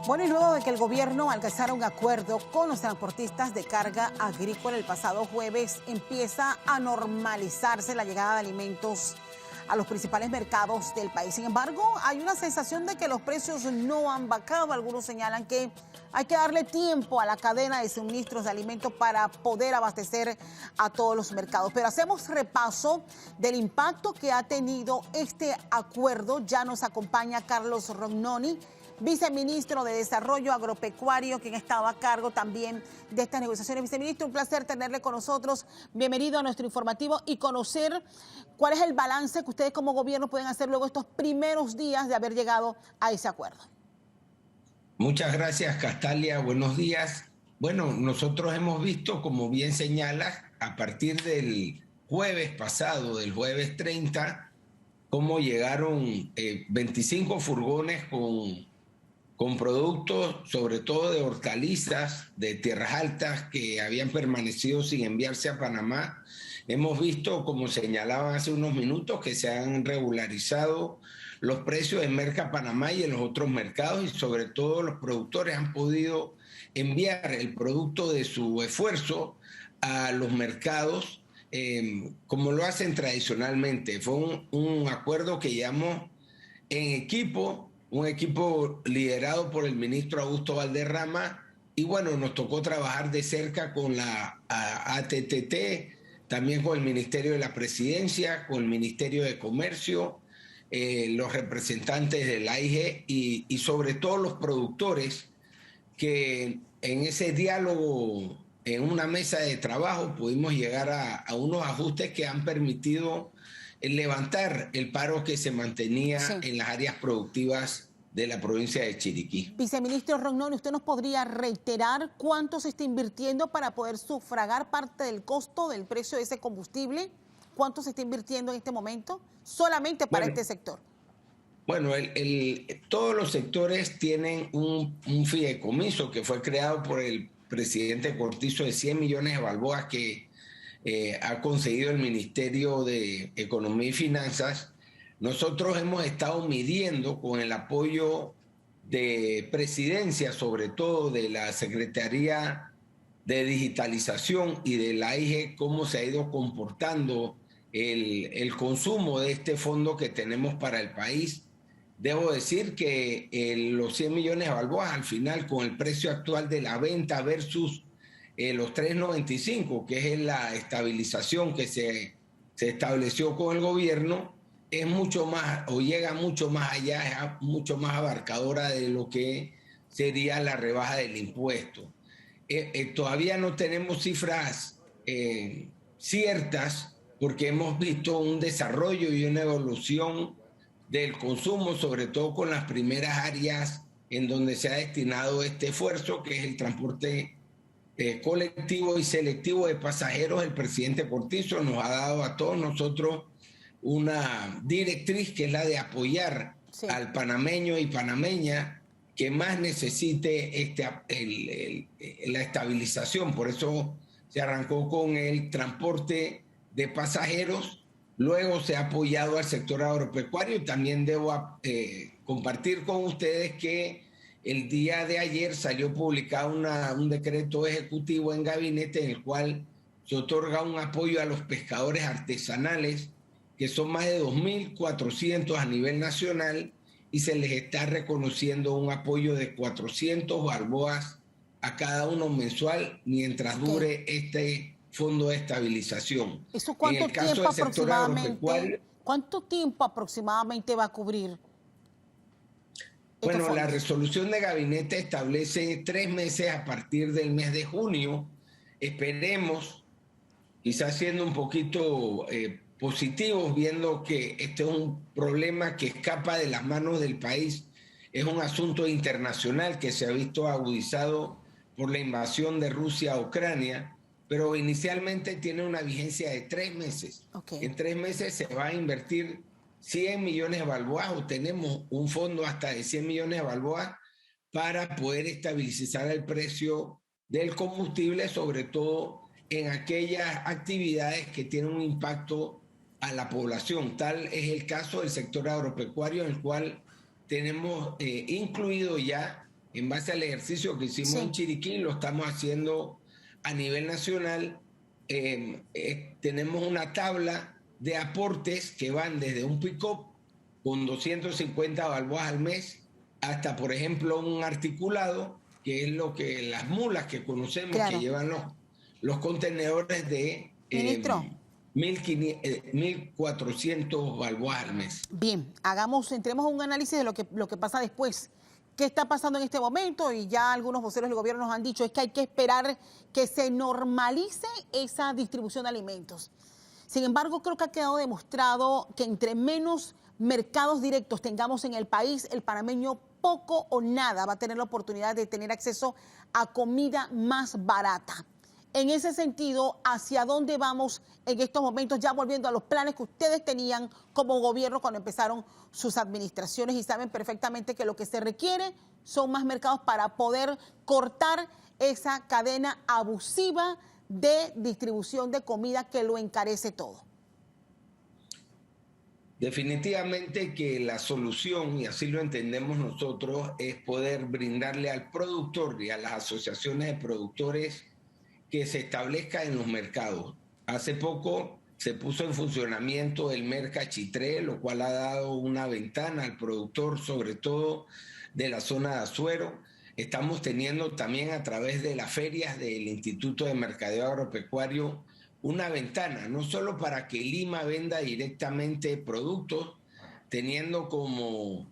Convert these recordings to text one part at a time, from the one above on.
Bueno, y luego de que el gobierno alcanzara un acuerdo con los transportistas de carga agrícola el pasado jueves, empieza a normalizarse la llegada de alimentos a los principales mercados del país. Sin embargo, hay una sensación de que los precios no han bajado. Algunos señalan que hay que darle tiempo a la cadena de suministros de alimentos para poder abastecer a todos los mercados. Pero hacemos repaso del impacto que ha tenido este acuerdo. Ya nos acompaña Carlos Rognoni, viceministro de Desarrollo Agropecuario, quien estaba a cargo también de estas negociaciones. Viceministro, un placer tenerle con nosotros. Bienvenido a nuestro informativo y conocer cuál es el balance que ustedes como gobierno pueden hacer luego estos primeros días de haber llegado a ese acuerdo. Muchas gracias, Castalia. Buenos días. Bueno, nosotros hemos visto, como bien señalas, a partir del jueves pasado, del jueves 30, cómo llegaron 25 furgones con productos, sobre todo de hortalizas, de tierras altas, que habían permanecido sin enviarse a Panamá. Hemos visto, como señalaban hace unos minutos, que se han regularizado los precios en Merca Panamá y en los otros mercados, y sobre todo los productores han podido enviar el producto de su esfuerzo a los mercados como lo hacen tradicionalmente. Fue un acuerdo que llamamos en equipo, un equipo liderado por el ministro Augusto Valderrama, y bueno, nos tocó trabajar de cerca con la ATTT, también con el Ministerio de la Presidencia, con el Ministerio de Comercio, los representantes del AIG y sobre todo los productores, que en ese diálogo, en una mesa de trabajo, pudimos llegar a unos ajustes que han permitido levantar el paro que se mantenía en las áreas productivas de la provincia de Chiriquí. Viceministro Rognoni, ¿usted nos podría reiterar cuánto se está invirtiendo para poder sufragar parte del costo del precio de ese combustible? ¿Cuánto se está invirtiendo en este momento solamente para este sector? Bueno, todos los sectores tienen un fideicomiso que fue creado por el presidente Cortizo de 100 millones de balboas que ha conseguido el Ministerio de Economía y Finanzas. Nosotros hemos estado midiendo con el apoyo de Presidencia, sobre todo de la Secretaría de Digitalización y de la AIG, cómo se ha ido comportando el consumo de este fondo que tenemos para el país. Debo decir que los 100 millones de balboas al final, con el precio actual de la venta versus los 3.95, que es la estabilización que se estableció con el gobierno, es mucho más, o llega mucho más allá, es mucho más abarcadora de lo que sería la rebaja del impuesto. Todavía no tenemos cifras ciertas, porque hemos visto un desarrollo y una evolución del consumo, sobre todo con las primeras áreas en donde se ha destinado este esfuerzo, que es el transporte colectivo y selectivo de pasajeros. El presidente Cortizo nos ha dado a todos nosotros una directriz, que es la de apoyar al panameño y panameña que más necesite la estabilización. Por eso se arrancó con el transporte de pasajeros. Luego se ha apoyado al sector agropecuario, y también debo compartir con ustedes que el día de ayer salió publicado un decreto ejecutivo en gabinete en el cual se otorga un apoyo a los pescadores artesanales, que son más de 2.400 a nivel nacional, y se les está reconociendo un apoyo de 400 balboas a cada uno mensual mientras dure este fondo de estabilización. ¿Eso cuánto tiempo aproximadamente? ¿Cuánto tiempo aproximadamente va a cubrir? Bueno, la resolución de gabinete establece 3 meses a partir del mes de junio. Esperemos, quizás siendo un poquito positivos, viendo que este es un problema que escapa de las manos del país. Es un asunto internacional que se ha visto agudizado por la invasión de Rusia a Ucrania, pero inicialmente tiene una vigencia de 3 meses. En 3 meses se va a invertir 100 millones de balboas, o tenemos un fondo hasta de 100 millones de balboas para poder estabilizar el precio del combustible, sobre todo en aquellas actividades que tienen un impacto a la población. Tal es el caso del sector agropecuario, en el cual tenemos incluido ya en base al ejercicio que hicimos en Chiriquí, lo estamos haciendo a nivel nacional. Tenemos una tabla de aportes que van desde un pick-up con 250 balboas al mes hasta, por ejemplo, un articulado, que es lo que las mulas que conocemos, que llevan los contenedores de Ministro, 1.400 balboas al mes. Bien, entremos a un análisis de lo que pasa después. ¿Qué está pasando en este momento? Y ya algunos voceros del gobierno nos han dicho es que hay que esperar que se normalice esa distribución de alimentos. Sin embargo, creo que ha quedado demostrado que entre menos mercados directos tengamos en el país, el panameño poco o nada va a tener la oportunidad de tener acceso a comida más barata. En ese sentido, ¿hacia dónde vamos en estos momentos? Ya volviendo a los planes que ustedes tenían como gobierno cuando empezaron sus administraciones y saben perfectamente que lo que se requiere son más mercados para poder cortar esa cadena abusiva de distribución de comida que lo encarece todo. Definitivamente que la solución, y así lo entendemos nosotros, es poder brindarle al productor y a las asociaciones de productores que se establezca en los mercados. Hace poco se puso en funcionamiento el Mercachitré, lo cual ha dado una ventana al productor, sobre todo de la zona de Azuero. Estamos teniendo también a través de las ferias del Instituto de Mercadeo Agropecuario una ventana, no solo para que Lima venda directamente productos, teniendo como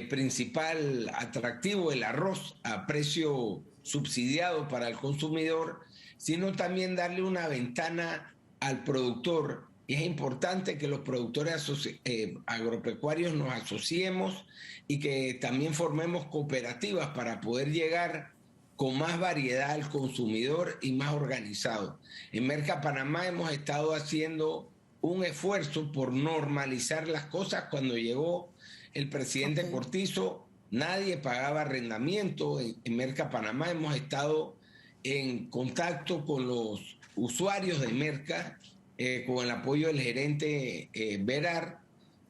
principal atractivo el arroz a precio subsidiado para el consumidor, sino también darle una ventana al productor. Y es importante que los productores agropecuarios nos asociemos y que también formemos cooperativas para poder llegar con más variedad al consumidor y más organizado. En Merca Panamá hemos estado haciendo un esfuerzo por normalizar las cosas. Cuando llegó el presidente Cortizo, nadie pagaba arrendamiento. En Merca Panamá hemos estado en contacto con los usuarios de Merca, con el apoyo del gerente Verar,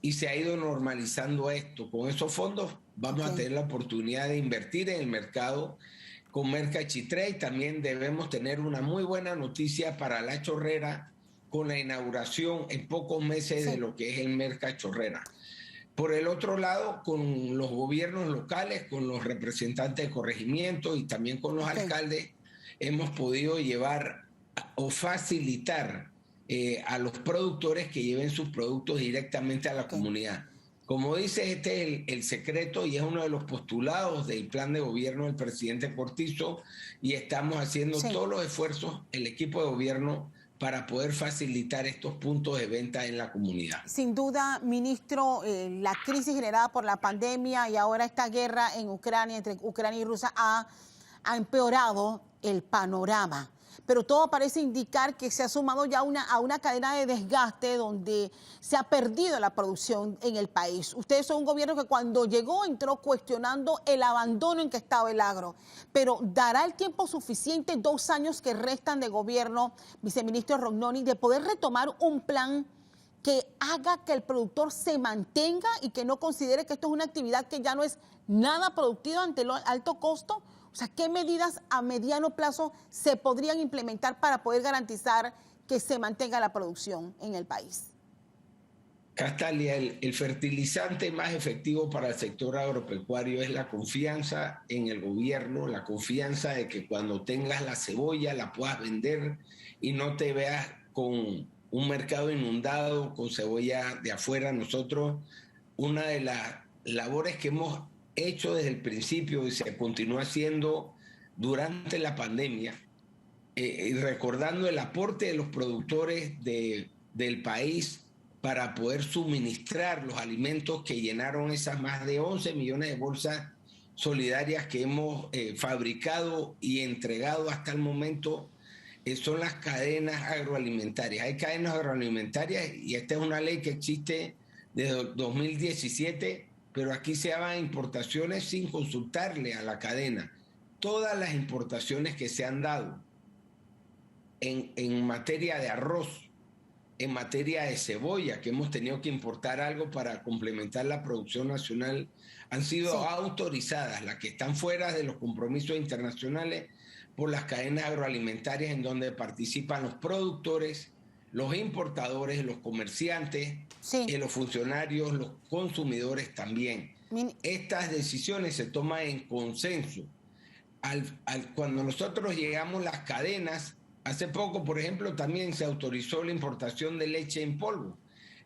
y se ha ido normalizando esto. Con esos fondos vamos a tener la oportunidad de invertir en el mercado con Mercachitré, y también debemos tener una muy buena noticia para La Chorrera con la inauguración en pocos meses de lo que es el Mercachorrera. Por el otro lado, con los gobiernos locales, con los representantes de corregimiento y también con los alcaldes, hemos podido llevar o facilitar a los productores que lleven sus productos directamente a la comunidad. Como dice, este es el secreto y es uno de los postulados del plan de gobierno del presidente Cortizo, y estamos haciendo todos los esfuerzos, el equipo de gobierno, para poder facilitar estos puntos de venta en la comunidad. Sin duda, ministro, la crisis generada por la pandemia y ahora esta guerra en Ucrania, entre Ucrania y Rusia, ha empeorado el panorama. Pero todo parece indicar que se ha sumado ya a una cadena de desgaste donde se ha perdido la producción en el país. Ustedes son un gobierno que cuando llegó entró cuestionando el abandono en que estaba el agro. Pero ¿dará el tiempo suficiente, 2 años que restan de gobierno, viceministro Rognoni, de poder retomar un plan que haga que el productor se mantenga y que no considere que esto es una actividad que ya no es nada productiva ante el alto costo? O sea, ¿qué medidas a mediano plazo se podrían implementar para poder garantizar que se mantenga la producción en el país? Castalia, el fertilizante más efectivo para el sector agropecuario es la confianza en el gobierno, la confianza de que cuando tengas la cebolla la puedas vender y no te veas con un mercado inundado con cebolla de afuera. Nosotros, una de las labores que hemos hecho desde el principio y se continúa haciendo durante la pandemia, y recordando el aporte de los productores del país para poder suministrar los alimentos que llenaron esas más de 11 millones de bolsas solidarias que hemos fabricado y entregado hasta el momento, son las cadenas agroalimentarias. Hay cadenas agroalimentarias y esta es una ley que existe desde 2017, pero aquí se hagan importaciones sin consultarle a la cadena. Todas las importaciones que se han dado en materia de arroz, en materia de cebolla, que hemos tenido que importar algo para complementar la producción nacional, han sido autorizadas, las que están fuera de los compromisos internacionales, por las cadenas agroalimentarias en donde participan los productores, los importadores, los comerciantes, los funcionarios, los consumidores también. Estas decisiones se toman en consenso. Cuando nosotros llegamos las cadenas, hace poco, por ejemplo, también se autorizó la importación de leche en polvo.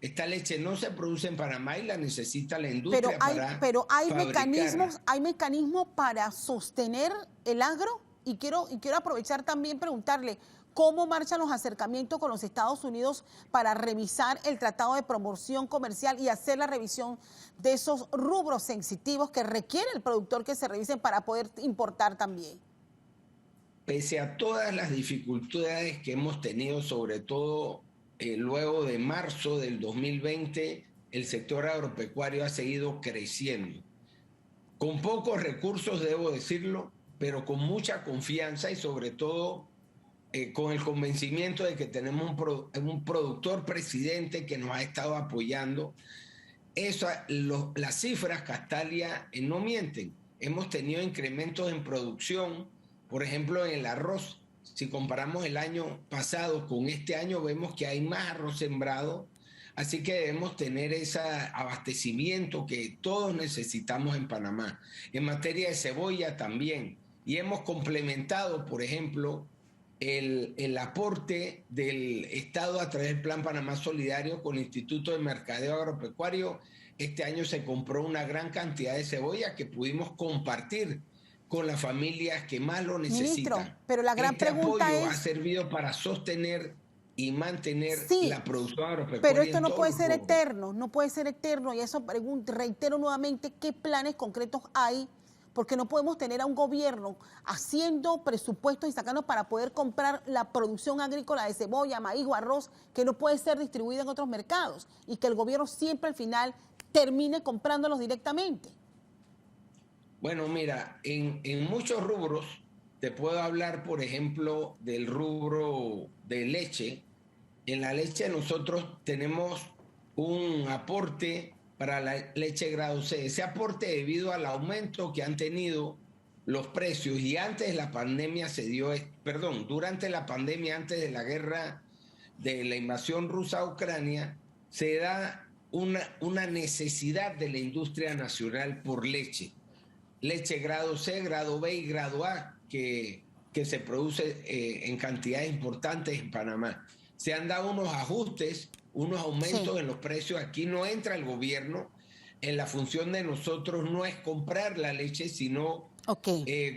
Esta leche no se produce en Panamá y la necesita la industria pero hay fabricarla. mecanismos para sostener el agro. Y quiero aprovechar también preguntarle cómo marchan los acercamientos con los Estados Unidos para revisar el Tratado de Promoción Comercial y hacer la revisión de esos rubros sensitivos que requiere el productor que se revisen para poder importar también. Pese a todas las dificultades que hemos tenido, sobre todo luego de marzo del 2020, el sector agropecuario ha seguido creciendo. Con pocos recursos, debo decirlo, pero con mucha confianza y sobre todo con el convencimiento de que tenemos un productor presidente que nos ha estado apoyando. Las cifras, Castalia, no mienten. Hemos tenido incrementos en producción, por ejemplo, en el arroz. Si comparamos el año pasado con este año, vemos que hay más arroz sembrado. Así que debemos tener ese abastecimiento que todos necesitamos en Panamá. En materia de cebolla también. Y hemos complementado, por ejemplo, el aporte del Estado a través del Plan Panamá Solidario con el Instituto de Mercadeo Agropecuario. Este año se compró una gran cantidad de cebolla que pudimos compartir con las familias que más lo necesitan. Ministro, pero la gran pregunta apoyo ha servido para sostener y mantener la producción agropecuaria. Pero esto no puede ser eterno, no puede ser eterno. Y eso reitero nuevamente, ¿qué planes concretos hay? Porque no podemos tener a un gobierno haciendo presupuestos y sacando para poder comprar la producción agrícola de cebolla, maíz o arroz que no puede ser distribuida en otros mercados y que el gobierno siempre al final termine comprándolos directamente. Bueno, mira, en muchos rubros, te puedo hablar, por ejemplo, del rubro de leche. En la leche nosotros tenemos un aporte para la leche grado C. Ese aporte, debido al aumento que han tenido los precios, y antes de la pandemia durante la pandemia, antes de la guerra de la invasión rusa a Ucrania, se da una necesidad de la industria nacional por leche. Leche grado C, grado B y grado A, que se produce en cantidades importantes en Panamá. Se han dado unos ajustes, unos aumentos en los precios. Aquí no entra el gobierno. En la función de nosotros no es comprar la leche, sino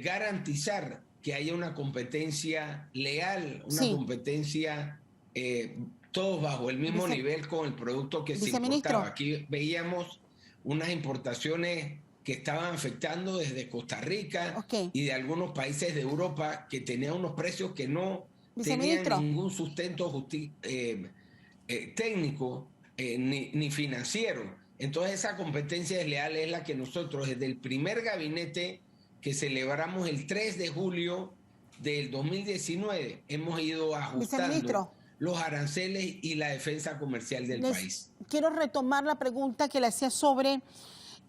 garantizar que haya una competencia leal, una competencia todos bajo el mismo nivel con el producto que se importaba. Aquí veíamos unas importaciones que estaban afectando desde Costa Rica y de algunos países de Europa que tenían unos precios que no tenían ningún sustento técnico ni financiero. Entonces esa competencia desleal es la que nosotros desde el primer gabinete que celebramos el 3 de julio del 2019 hemos ido ajustando los aranceles y la defensa comercial del país. Quiero retomar la pregunta que le hacía sobre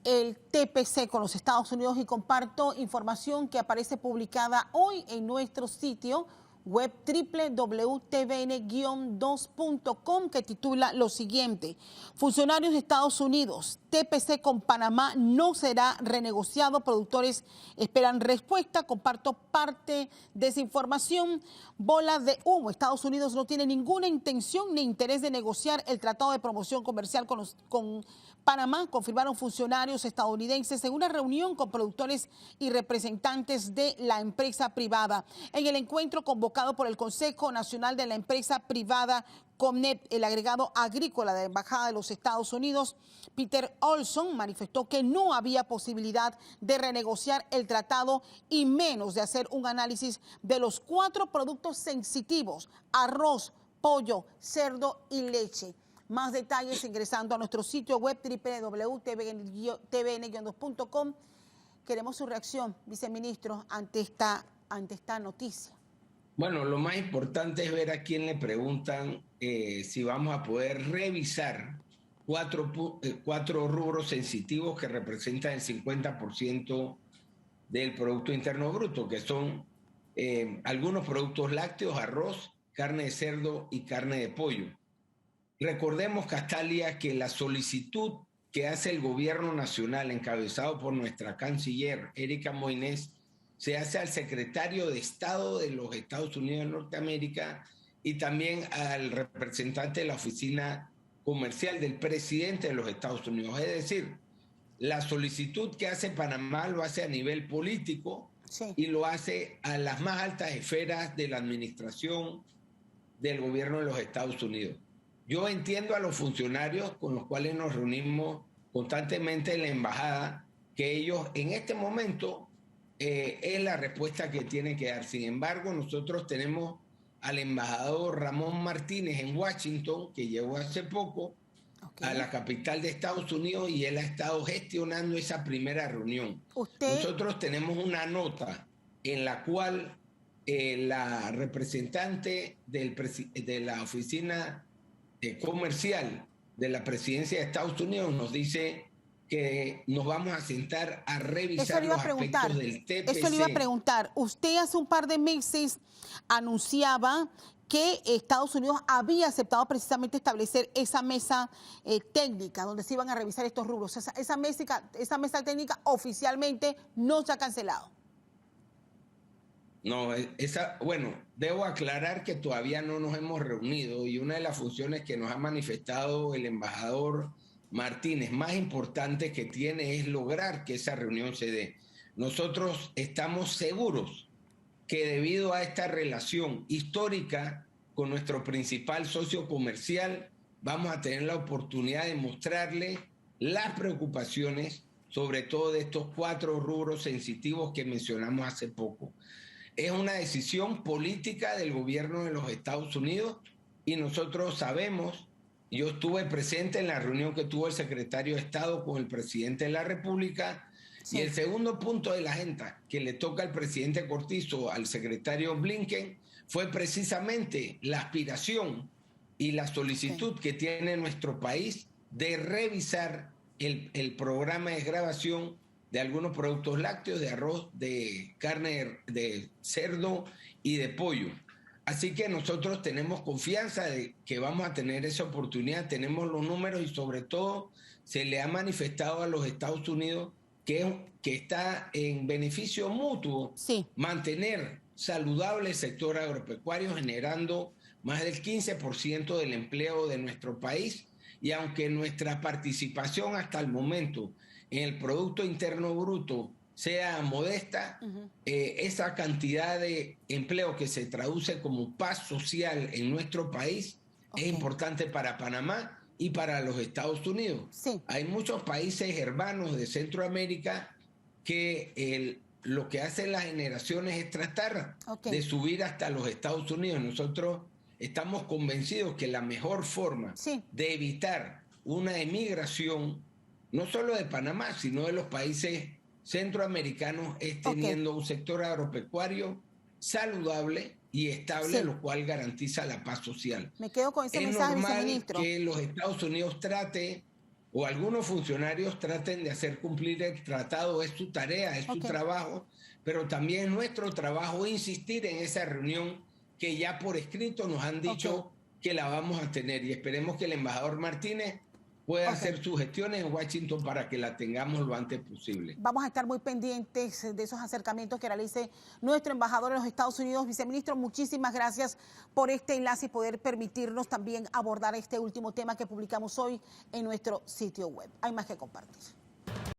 el TPC con los Estados Unidos y comparto información que aparece publicada hoy en nuestro sitio web www.tvn-2.com que titula lo siguiente: funcionarios de Estados Unidos, TPC con Panamá no será renegociado, productores esperan respuesta. Comparto parte de esa información. Bola de humo, Estados Unidos no tiene ninguna intención ni interés de negociar el Tratado de Promoción Comercial con Panamá, confirmaron funcionarios estadounidenses en una reunión con productores y representantes de la empresa privada. En el encuentro convocado por el Consejo Nacional de la Empresa Privada, CONEP, el agregado agrícola de la Embajada de los Estados Unidos, Peter Olson, manifestó que no había posibilidad de renegociar el tratado y menos de hacer un análisis de los 4 productos sensitivos: arroz, pollo, cerdo y leche. Más detalles ingresando a nuestro sitio web www.tvn-2.com. Queremos su reacción, viceministro, ante esta noticia. Bueno, lo más importante es ver a quién le preguntan si vamos a poder revisar cuatro rubros sensitivos que representan el 50% del Producto Interno Bruto, que son algunos productos lácteos, arroz, carne de cerdo y carne de pollo. Recordemos, Castalia, que la solicitud que hace el gobierno nacional, encabezado por nuestra canciller Erika Moines, se hace al secretario de Estado de los Estados Unidos de Norteamérica y también al representante de la oficina comercial del presidente de los Estados Unidos. Es decir, la solicitud que hace Panamá lo hace a nivel político, sí, y lo hace a las más altas esferas de la administración del gobierno de los Estados Unidos. Yo entiendo a los funcionarios con los cuales nos reunimos constantemente en la embajada, que ellos en este momento es la respuesta que tienen que dar. Sin embargo, nosotros tenemos al embajador Ramón Martínez en Washington, que llegó hace poco a la capital de Estados Unidos, y él ha estado gestionando esa primera reunión. Nosotros tenemos una nota en la cual la representante de la oficina comercial de la presidencia de Estados Unidos nos dice que nos vamos a sentar a revisar los aspectos del TPC. Eso le iba a preguntar. Usted hace un par de meses anunciaba que Estados Unidos había aceptado precisamente establecer esa mesa técnica donde se iban a revisar estos rubros. Esa mesa técnica oficialmente no se ha cancelado. No, bueno, debo aclarar que todavía no nos hemos reunido, y una de las funciones que nos ha manifestado el embajador Martínez más importante que tiene es lograr que esa reunión se dé. Nosotros estamos seguros que debido a esta relación histórica con nuestro principal socio comercial, vamos a tener la oportunidad de mostrarle las preocupaciones, sobre todo de estos 4 rubros sensitivos que mencionamos hace poco. Es una decisión política del gobierno de los Estados Unidos y nosotros sabemos, yo estuve presente en la reunión que tuvo el secretario de Estado con el presidente de la República, sí, y el segundo punto de la agenda que le toca al presidente Cortizo, al secretario Blinken, fue precisamente la aspiración y la solicitud, sí, que tiene nuestro país de revisar el programa de desgravación de algunos productos lácteos, de arroz, de carne de cerdo y de pollo. Así que nosotros tenemos confianza de que vamos a tener esa oportunidad, tenemos los números y sobre todo se le ha manifestado a los Estados Unidos que está en beneficio mutuo, sí, mantener saludable el sector agropecuario, generando más del 15% del empleo de nuestro país, y aunque nuestra participación hasta el momento en el Producto Interno Bruto sea modesta, esa cantidad de empleo que se traduce como paz social en nuestro país, okay, es importante para Panamá y para los Estados Unidos. Sí. Hay muchos países hermanos de Centroamérica que lo que hacen las generaciones es tratar, okay, de subir hasta los Estados Unidos. Nosotros estamos convencidos que la mejor forma, sí, de evitar una emigración, no solo de Panamá, sino de los países centroamericanos, es teniendo, okay, un sector agropecuario saludable y estable, sí, lo cual garantiza la paz social. Me quedo con ese mensaje, viceministro. Es normal que los Estados Unidos o algunos funcionarios traten de hacer cumplir el tratado, es su tarea, es su trabajo, pero también es nuestro trabajo insistir en esa reunión que ya por escrito nos han dicho, que la vamos a tener, y esperemos que el embajador Martínez pueda hacer sus gestiones en Washington para que la tengamos lo antes posible. Vamos a estar muy pendientes de esos acercamientos que realice nuestro embajador en los Estados Unidos. Viceministro, muchísimas gracias por este enlace y poder permitirnos también abordar este último tema que publicamos hoy en nuestro sitio web. Hay más que compartir.